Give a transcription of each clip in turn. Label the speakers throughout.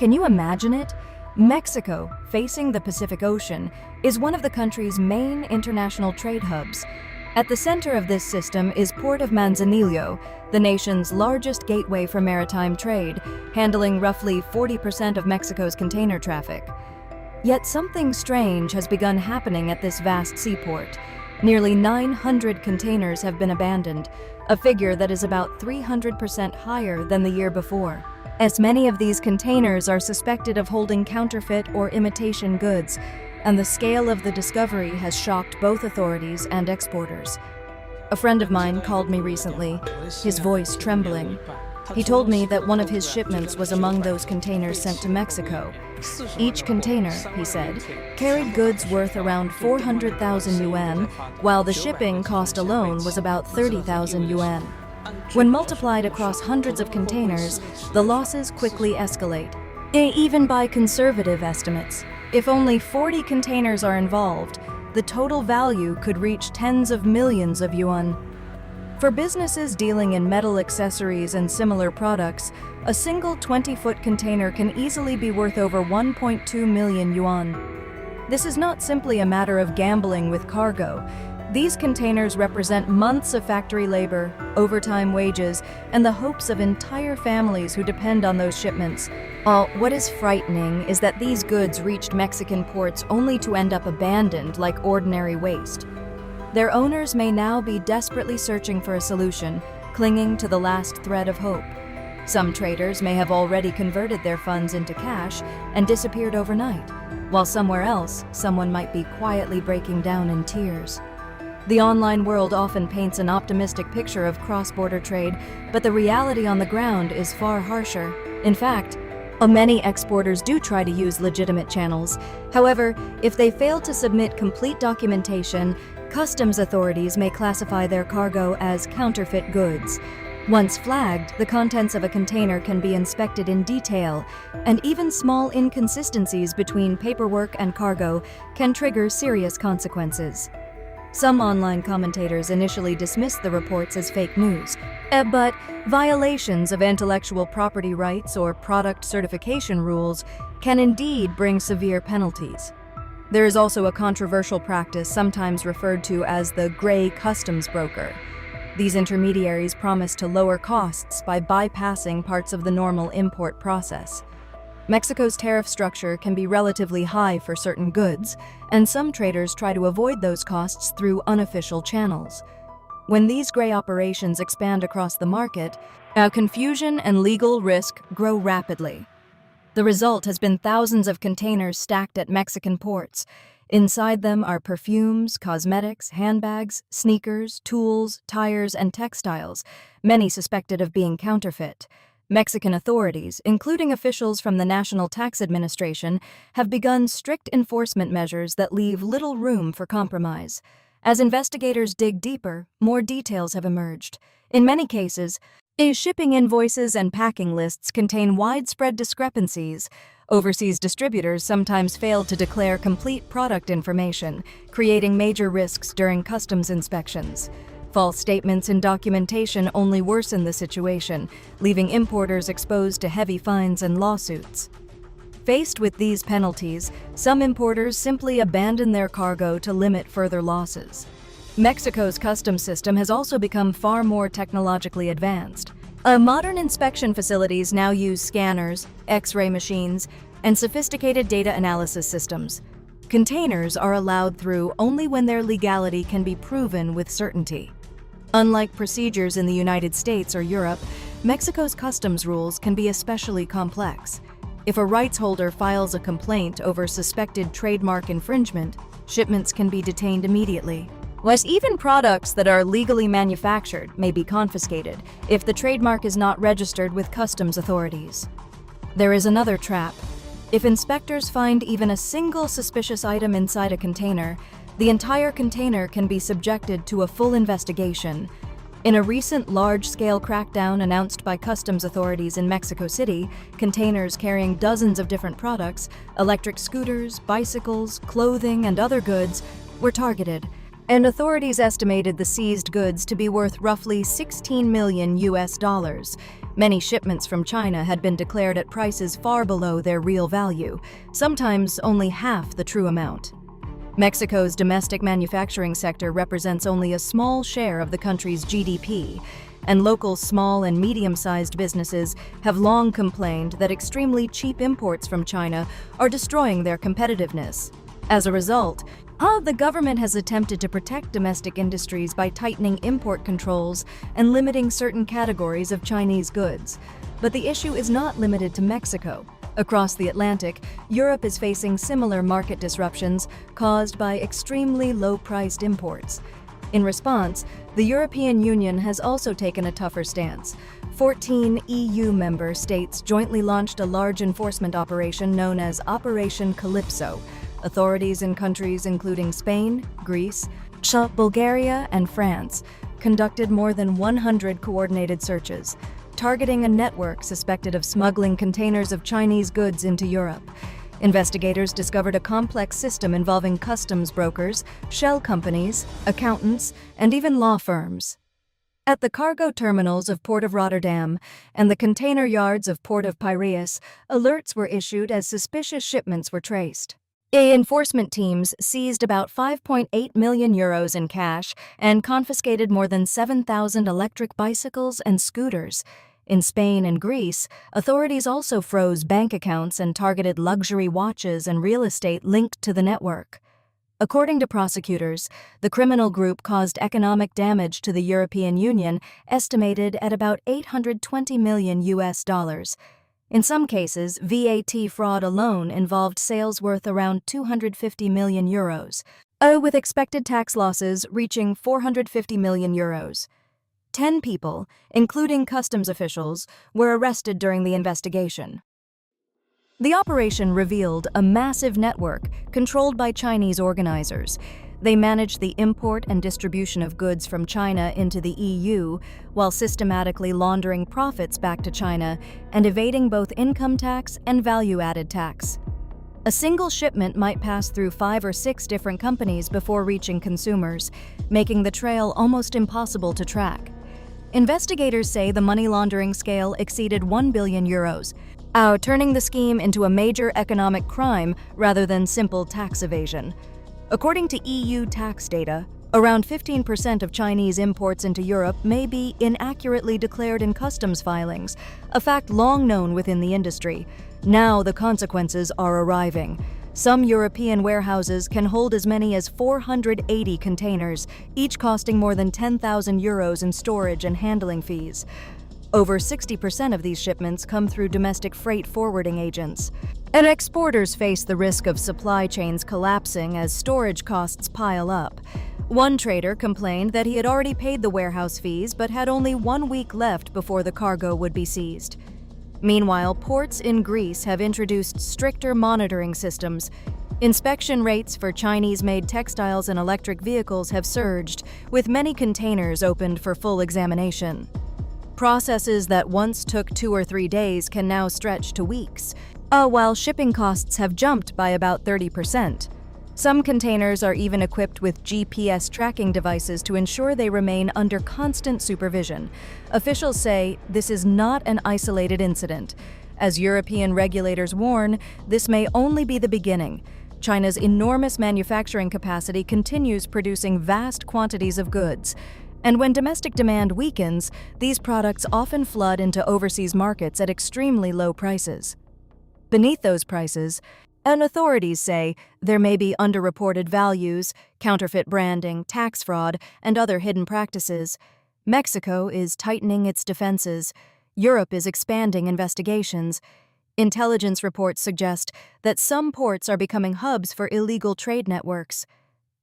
Speaker 1: Can you imagine it? Mexico, facing the Pacific Ocean, is one of the country's main international trade hubs. At the center of this system is Port of Manzanillo, the nation's largest gateway for maritime trade, handling roughly 40% of Mexico's container traffic. Yet something strange has begun happening at this vast seaport. Nearly 900 containers have been abandoned, a figure that is about 300% higher than the year before. As many of these containers are suspected of holding counterfeit or imitation goods, and the scale of the discovery has shocked both authorities and exporters. A friend of mine called me recently, his voice trembling. He told me that one of his shipments was among those containers sent to Mexico. Each container, he said, carried goods worth around 400,000 yuan, while the shipping cost alone was about 30,000 yuan. When multiplied across hundreds of containers, the losses quickly escalate. Even by conservative estimates, if only 40 containers are involved, the total value could reach tens of millions of yuan. For businesses dealing in metal accessories and similar products, a single 20-foot container can easily be worth over 1.2 million yuan. This is not simply a matter of gambling with cargo. These containers represent months of factory labor, overtime wages, and the hopes of entire families who depend on those shipments. What is frightening is that these goods reached Mexican ports only to end up abandoned like ordinary waste. Their owners may now be desperately searching for a solution, clinging to the last thread of hope. Some traders may have already converted their funds into cash and disappeared overnight, while somewhere else, someone might be quietly breaking down in tears. The online world often paints an optimistic picture of cross-border trade, but the reality on the ground is far harsher. In fact, many exporters do try to use legitimate channels. However, if they fail to submit complete documentation, customs authorities may classify their cargo as counterfeit goods. Once flagged, the contents of a container can be inspected in detail, and even small inconsistencies between paperwork and cargo can trigger serious consequences. Some online commentators initially dismissed the reports as fake news, but violations of intellectual property rights or product certification rules can indeed bring severe penalties. There is also a controversial practice sometimes referred to as the gray customs broker. These intermediaries promise to lower costs by bypassing parts of the normal import process. Mexico's tariff structure can be relatively high for certain goods, and some traders try to avoid those costs through unofficial channels. When these gray operations expand across the market, confusion and legal risk grow rapidly. The result has been thousands of containers stacked at Mexican ports. Inside them are perfumes, cosmetics, handbags, sneakers, tools, tires, and textiles, many suspected of being counterfeit. Mexican authorities, including officials from the National Tax Administration, have begun strict enforcement measures that leave little room for compromise. As investigators dig deeper, more details have emerged. In many cases, shipping invoices and packing lists contain widespread discrepancies. Overseas distributors sometimes fail to declare complete product information, creating major risks during customs inspections. False statements in documentation only worsen the situation, leaving importers exposed to heavy fines and lawsuits. Faced with these penalties, some importers simply abandon their cargo to limit further losses. Mexico's customs system has also become far more technologically advanced. Modern inspection facilities now use scanners, X-ray machines, and sophisticated data analysis systems. Containers are allowed through only when their legality can be proven with certainty. Unlike procedures in the United States or Europe, Mexico's customs rules can be especially complex. If a rights holder files a complaint over suspected trademark infringement, shipments can be detained immediately. Whilst even products that are legally manufactured may be confiscated if the trademark is not registered with customs authorities. There is another trap. If inspectors find even a single suspicious item inside a container, the entire container can be subjected to a full investigation. In a recent large-scale crackdown announced by customs authorities in Mexico City, containers carrying dozens of different products, electric scooters, bicycles, clothing, and other goods, were targeted, and authorities estimated the seized goods to be worth roughly $16 million. Many shipments from China had been declared at prices far below their real value, sometimes only half the true amount. Mexico's domestic manufacturing sector represents only a small share of the country's GDP, and local small and medium-sized businesses have long complained that extremely cheap imports from China are destroying their competitiveness. As a result, the government has attempted to protect domestic industries by tightening import controls and limiting certain categories of Chinese goods. But the issue is not limited to Mexico. Across the Atlantic, Europe is facing similar market disruptions caused by extremely low-priced imports. In response, the European Union has also taken a tougher stance. 14 EU member states jointly launched a large enforcement operation known as Operation Calypso. Authorities in countries including Spain, Greece, Bulgaria, and France conducted more than 100 coordinated searches, targeting a network suspected of smuggling containers of Chinese goods into Europe. Investigators discovered a complex system involving customs brokers, shell companies, accountants, and even law firms. At the cargo terminals of Port of Rotterdam and the container yards of Port of Piraeus, alerts were issued as suspicious shipments were traced. Enforcement teams seized about 5.8 million euros in cash and confiscated more than 7,000 electric bicycles and scooters. In Spain and Greece, authorities also froze bank accounts and targeted luxury watches and real estate linked to the network. According to prosecutors, the criminal group caused economic damage to the European Union estimated at about $820 million. In some cases, VAT fraud alone involved sales worth around 250 million euros, with expected tax losses reaching 450 million euros. 10 people, including customs officials, were arrested during the investigation. The operation revealed a massive network controlled by Chinese organizers. They managed the import and distribution of goods from China into the EU while systematically laundering profits back to China and evading both income tax and value-added tax. A single shipment might pass through 5 or 6 different companies before reaching consumers, making the trail almost impossible to track. Investigators say the money laundering scale exceeded 1 billion euros, turning the scheme into a major economic crime rather than simple tax evasion. According to EU tax data, around 15% of Chinese imports into Europe may be inaccurately declared in customs filings, a fact long known within the industry. Now the consequences are arriving. Some European warehouses can hold as many as 480 containers, each costing more than 10,000 euros in storage and handling fees. Over 60% of these shipments come through domestic freight forwarding agents. And exporters face the risk of supply chains collapsing as storage costs pile up. One trader complained that he had already paid the warehouse fees but had only 1 week left before the cargo would be seized. Meanwhile, ports in Greece have introduced stricter monitoring systems. Inspection rates for Chinese-made textiles and electric vehicles have surged, with many containers opened for full examination. Processes that once took 2 or 3 days can now stretch to weeks, while shipping costs have jumped by about 30%. Some containers are even equipped with GPS tracking devices to ensure they remain under constant supervision. Officials say this is not an isolated incident. As European regulators warn, this may only be the beginning. China's enormous manufacturing capacity continues producing vast quantities of goods. And when domestic demand weakens, these products often flood into overseas markets at extremely low prices. Beneath those prices, authorities say there may be underreported values, counterfeit branding, tax fraud, and other hidden practices. Mexico is tightening its defenses. Europe is expanding investigations. Intelligence reports suggest that some ports are becoming hubs for illegal trade networks.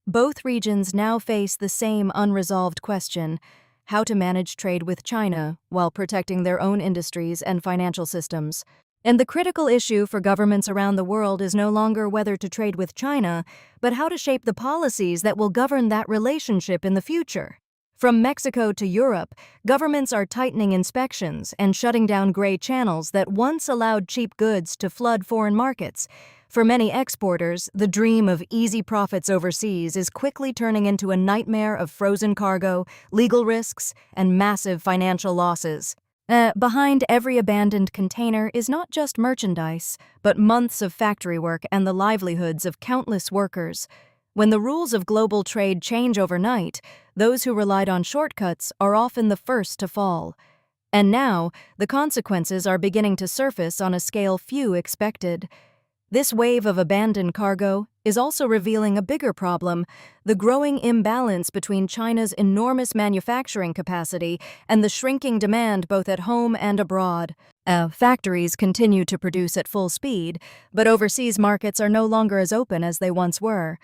Speaker 1: Both regions now face the same unresolved question: how to manage trade with China while protecting their own industries and financial systems. And the critical issue for governments around the world is no longer whether to trade with China, but how to shape the policies that will govern that relationship in the future. From Mexico to Europe, governments are tightening inspections and shutting down gray channels that once allowed cheap goods to flood foreign markets. For many exporters, the dream of easy profits overseas is quickly turning into a nightmare of frozen cargo, legal risks, and massive financial losses. Behind every abandoned container is not just merchandise, but months of factory work and the livelihoods of countless workers. When the rules of global trade change overnight, those who relied on shortcuts are often the first to fall. And now, the consequences are beginning to surface on a scale few expected. This wave of abandoned cargo is also revealing a bigger problem: the growing imbalance between China's enormous manufacturing capacity and the shrinking demand both at home and abroad. Factories continue to produce at full speed, but overseas markets are no longer as open as they once were.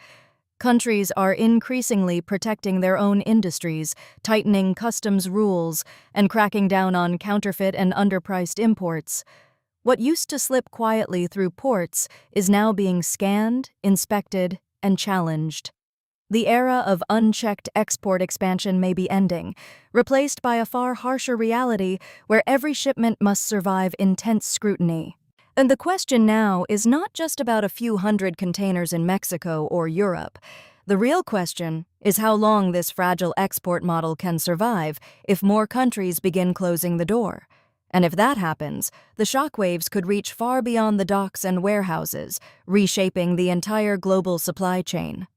Speaker 1: Countries are increasingly protecting their own industries, tightening customs rules, and cracking down on counterfeit and underpriced imports. What used to slip quietly through ports is now being scanned, inspected, and challenged. The era of unchecked export expansion may be ending, replaced by a far harsher reality where every shipment must survive intense scrutiny. And the question now is not just about a few hundred containers in Mexico or Europe. The real question is how long this fragile export model can survive if more countries begin closing the door. And if that happens, the shockwaves could reach far beyond the docks and warehouses, reshaping the entire global supply chain.